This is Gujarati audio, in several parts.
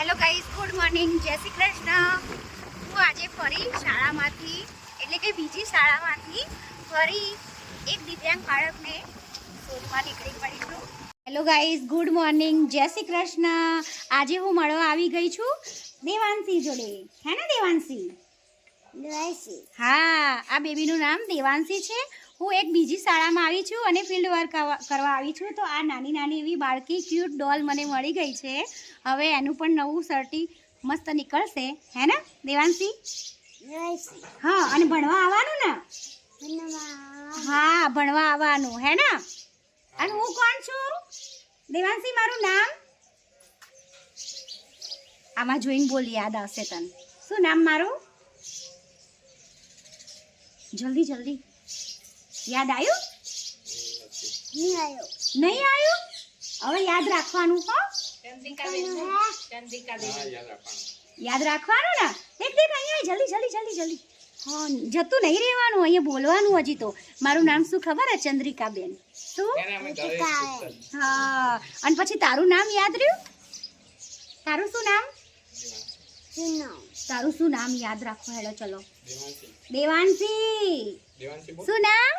હેલો ગાઈઝ, ગુડ મોર્નિંગ, જય શ્રી કૃષ્ણ. હું આજે ફરી શાળામાંથી એટલે કે બીજી શાળામાંથી ફરી એક દિવ્યાંગ બાળકને શોધવા નીકળી પડી છું. હેલો ગાઈઝ, ગુડ મોર્નિંગ, જય શ્રી કૃષ્ણ. આજે હું મળવા આવી ગઈ છું દેવાંશી જોડે. હે ને દેવાંશી? હા, આ બેબીનું નામ દેવાંશી છે. હું એક બીજી શાળામાં આવી છું અને ફિલ્ડ વર્ક કરવા આવી છું. તો આ નાની નાની એવી બાળકી ક્યુટ ડોલ મને મળી ગઈ છે. હવે એનું પણ નવું સર્ટી મસ્ત નીકળશે. હે ને દેવાંશી? હા, અને ભણવા આવવાનું ને? હા, ભણવા આવવાનું. હે ને? અને હું કોણ છું દેવાંશી? મારું નામ આમાં જોઈને બોલ, યાદ આવશે તને. શું નામ મારું? જલ્દી જલ્દી યાદ આવ્યું? નહીં આવ્યું? હવે યાદ રાખવાનું. હો, યાદ રાખવાનું ને. દેખ દેખ અહીંયા જલ્દી જલ્દી જલ્દી જલ્દી. હા, જતું નહીં રહેવાનું, અહીંયા બોલવાનું. હજી તો મારું નામ શું ખબર હે? ચંદ્રિકાબેન. શું? હા, અને પછી તારું નામ યાદ રહ્યું? તારું શું નામ? તારું શું નામ યાદ રાખો. હેલો ચલો. દેવાંશી. શું નામ?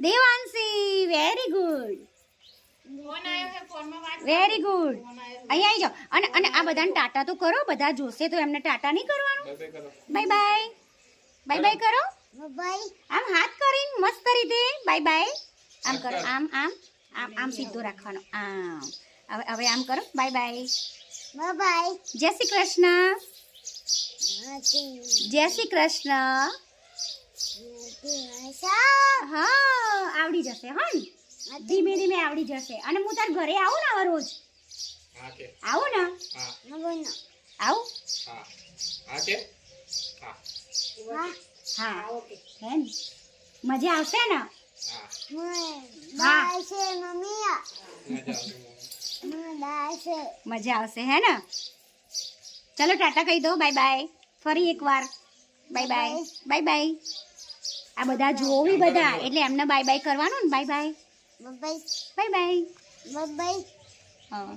Devanshi. Very good, very good. અહીંયા આવી જાઓ. અને અને આ બધાને ટાટા તો કરો. બધા જોશે તો એમને ટાટા નહીં કરવાનું. બાય બાય, બાય બાય કરો. આમ હાથ કરીને મસ્ત રીતે બાય બાય. આમ કરો, આમ આમ આમ આમ સીધો રાખવાનો. આમ હવે આમ કરો. Bye bye, bye. જય શ્રી કૃષ્ણ. જય શ્રી કૃષ્ણ. હા, આવડી જશે. હા, ધીમે ધીમે આવડી જશે. અને હું તાર ઘરે આવું ને હવે રોજ? આવું ને? આવું? હા, હે ને? મજા આવશે ને? મજા આવશે. હે ને? ચલો ટાટા કહી દો. Bye bye. ફરી એકવાર બાય બાય, બાય બાય. આ બધા જોવી બધા, એટલે એમને બાય બાય કરવાનું ને. By bye, bye bye, bye by. હા.